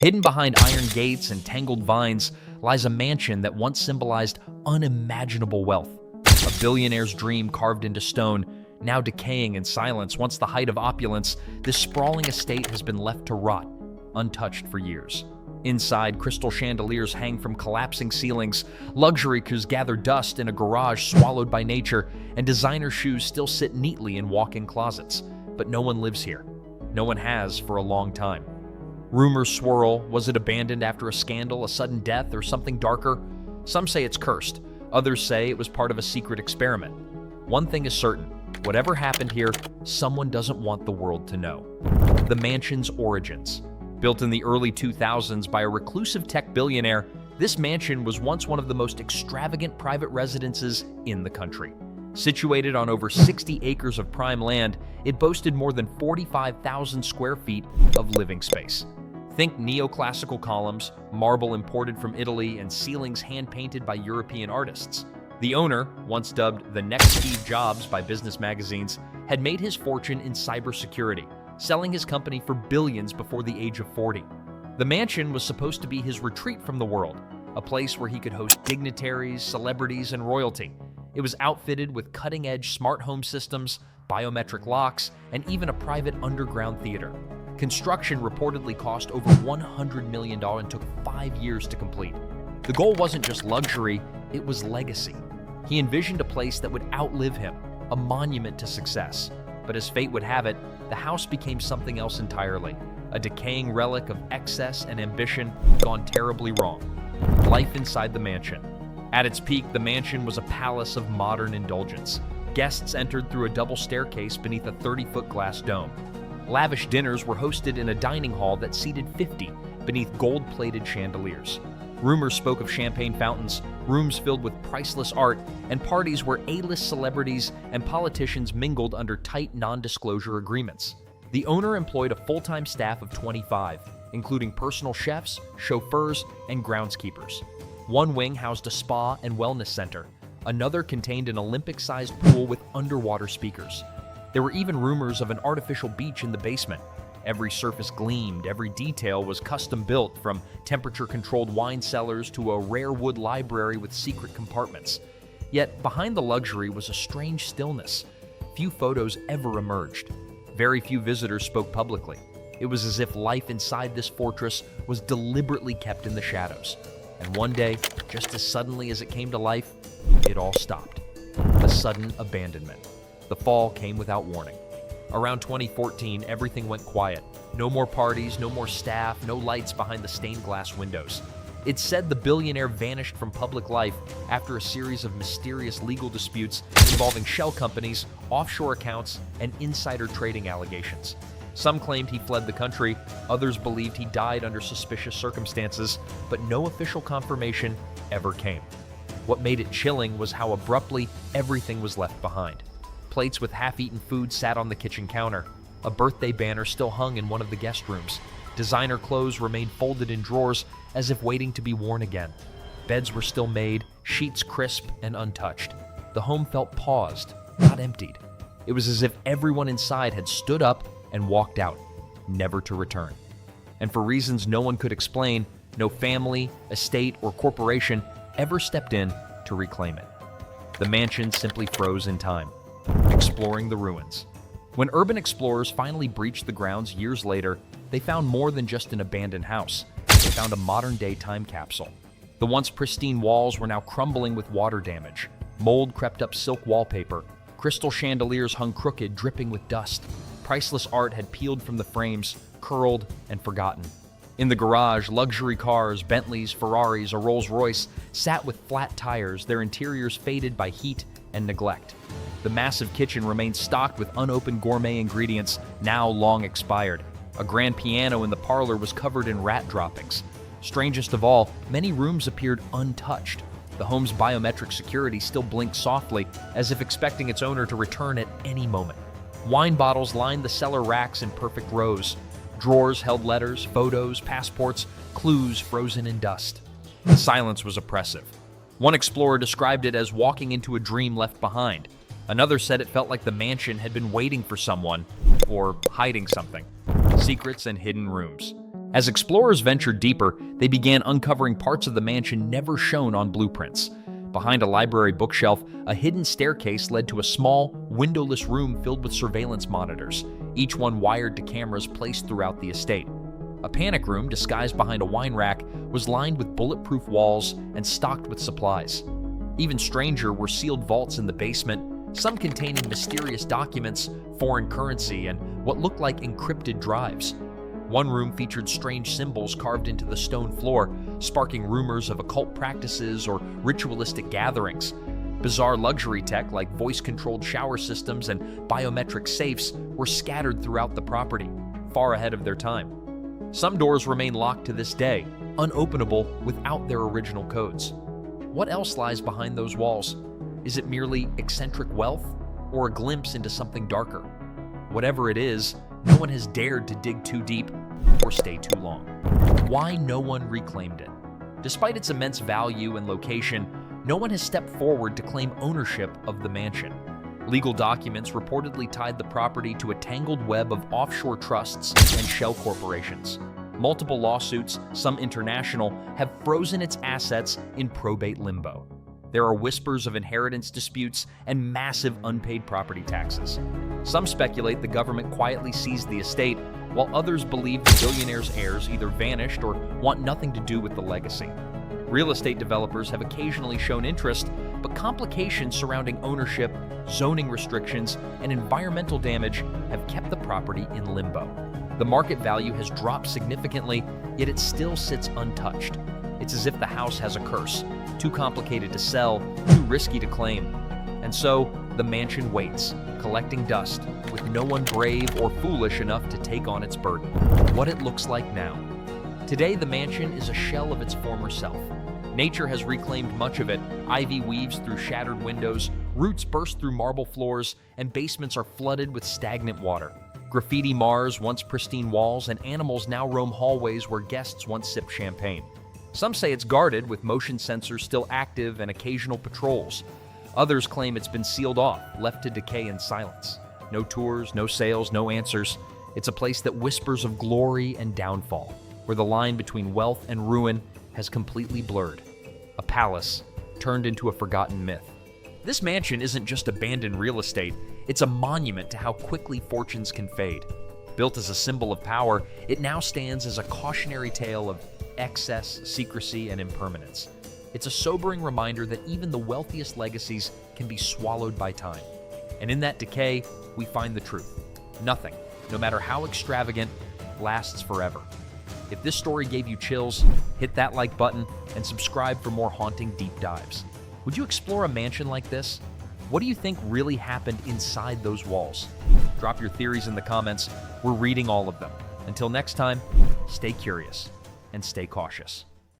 Hidden behind iron gates and tangled vines lies a mansion that once symbolized unimaginable wealth. A billionaire's dream carved into stone, now decaying in silence. Once the height of opulence, this sprawling estate has been left to rot, untouched for years. Inside, crystal chandeliers hang from collapsing ceilings, luxury cars gather dust in a garage swallowed by nature, and designer shoes still sit neatly in walk-in closets. But no one lives here. No one has for a long time. Rumors swirl. Was it abandoned after a scandal, a sudden death, or something darker? Some say it's cursed. Others say it was part of a secret experiment. One thing is certain. Whatever happened here, someone doesn't want the world to know. The mansion's origins. Built in the early 2000s by a reclusive tech billionaire, this mansion was once one of the most extravagant private residences in the country. Situated on over 60 acres of prime land, it boasted more than 45,000 square feet of living space. Think neoclassical columns, marble imported from Italy, and ceilings hand-painted by European artists. The owner, once dubbed the next Steve Jobs by business magazines, had made his fortune in cybersecurity, selling his company for billions before the age of 40. The mansion was supposed to be his retreat from the world, a place where he could host dignitaries, celebrities, and royalty. It was outfitted with cutting-edge smart home systems, biometric locks, and even a private underground theater. Construction reportedly cost over $100 million and took 5 years to complete. The goal wasn't just luxury, it was legacy. He envisioned a place that would outlive him, a monument to success. But as fate would have it, the house became something else entirely, a decaying relic of excess and ambition gone terribly wrong. Life inside the mansion. At its peak, the mansion was a palace of modern indulgence. Guests entered through a double staircase beneath a 30-foot glass dome. Lavish dinners were hosted in a dining hall that seated 50 beneath gold-plated chandeliers. Rumors spoke of champagne fountains, rooms filled with priceless art, and parties where A-list celebrities and politicians mingled under tight non-disclosure agreements. The owner employed a full-time staff of 25, including personal chefs, chauffeurs, and groundskeepers. One wing housed a spa and wellness center. Another contained an Olympic-sized pool with underwater speakers. There were even rumors of an artificial beach in the basement. Every surface gleamed, every detail was custom-built, from temperature-controlled wine cellars to a rare wood library with secret compartments. Yet, behind the luxury was a strange stillness. Few photos ever emerged. Very few visitors spoke publicly. It was as if life inside this fortress was deliberately kept in the shadows. And one day, just as suddenly as it came to life, it all stopped. A sudden abandonment. The fall came without warning. Around 2014, everything went quiet. No more parties, no more staff, no lights behind the stained glass windows. It's said the billionaire vanished from public life after a series of mysterious legal disputes involving shell companies, offshore accounts, and insider trading allegations. Some claimed he fled the country, others believed he died under suspicious circumstances, but no official confirmation ever came. What made it chilling was how abruptly everything was left behind. Plates with half-eaten food sat on the kitchen counter. A birthday banner still hung in one of the guest rooms. Designer clothes remained folded in drawers as if waiting to be worn again. Beds were still made, sheets crisp and untouched. The home felt paused, not emptied. It was as if everyone inside had stood up and walked out, never to return. And for reasons no one could explain, no family, estate, or corporation ever stepped in to reclaim it. The mansion simply froze in time, exploring the ruins. When urban explorers finally breached the grounds years later, they found more than just an abandoned house. They found a modern-day time capsule. The once pristine walls were now crumbling with water damage. Mold crept up silk wallpaper. Crystal chandeliers hung crooked, dripping with dust. Priceless art had peeled from the frames, curled and forgotten. In the garage, luxury cars, Bentleys, Ferraris, a Rolls-Royce, sat with flat tires, their interiors faded by heat and neglect. The massive kitchen remained stocked with unopened gourmet ingredients, now long expired. A grand piano in the parlor was covered in rat droppings. Strangest of all, many rooms appeared untouched. The home's biometric security still blinked softly, as if expecting its owner to return at any moment. Wine bottles lined the cellar racks in perfect rows. Drawers held letters, photos, passports, clues frozen in dust. The silence was oppressive. One explorer described it as walking into a dream left behind. Another said it felt like the mansion had been waiting for someone, or hiding something. Secrets and hidden rooms. As explorers ventured deeper, they began uncovering parts of the mansion never shown on blueprints. Behind a library bookshelf, a hidden staircase led to a small, windowless room filled with surveillance monitors, each one wired to cameras placed throughout the estate. A panic room, disguised behind a wine rack, was lined with bulletproof walls and stocked with supplies. Even stranger were sealed vaults in the basement, some containing mysterious documents, foreign currency, and what looked like encrypted drives. One room featured strange symbols carved into the stone floor, sparking rumors of occult practices or ritualistic gatherings. Bizarre luxury tech like voice-controlled shower systems and biometric safes were scattered throughout the property, far ahead of their time. Some doors remain locked to this day, unopenable without their original codes. What else lies behind those walls? Is it merely eccentric wealth, or a glimpse into something darker? Whatever it is, no one has dared to dig too deep or stay too long. Why no one reclaimed it? Despite its immense value and location, no one has stepped forward to claim ownership of the mansion. Legal documents reportedly tied the property to a tangled web of offshore trusts and shell corporations. Multiple lawsuits, some international, have frozen its assets in probate limbo. There are whispers of inheritance disputes and massive unpaid property taxes. Some speculate the government quietly seized the estate, while others believe the billionaire's heirs either vanished or want nothing to do with the legacy. Real estate developers have occasionally shown interest, but complications surrounding ownership, zoning restrictions, and environmental damage have kept the property in limbo. The market value has dropped significantly, yet it still sits untouched. It's as if the house has a curse, too complicated to sell, too risky to claim. And so, the mansion waits, collecting dust, with no one brave or foolish enough to take on its burden. What it looks like now. Today, the mansion is a shell of its former self. Nature has reclaimed much of it. Ivy weaves through shattered windows, roots burst through marble floors, and basements are flooded with stagnant water. Graffiti mars once pristine walls, and animals now roam hallways where guests once sipped champagne. Some say it's guarded, with motion sensors still active and occasional patrols. Others claim it's been sealed off, left to decay in silence. No tours, no sales, no answers. It's a place that whispers of glory and downfall, where the line between wealth and ruin has completely blurred. A palace turned into a forgotten myth. This mansion isn't just abandoned real estate, it's a monument to how quickly fortunes can fade. Built as a symbol of power, it now stands as a cautionary tale of excess, secrecy, and impermanence. It's a sobering reminder that even the wealthiest legacies can be swallowed by time. And in that decay, we find the truth. Nothing, no matter how extravagant, lasts forever. If this story gave you chills, hit that like button and subscribe for more haunting deep dives. Would you explore a mansion like this? What do you think really happened inside those walls? Drop your theories in the comments. We're reading all of them. Until next time, stay curious and stay cautious.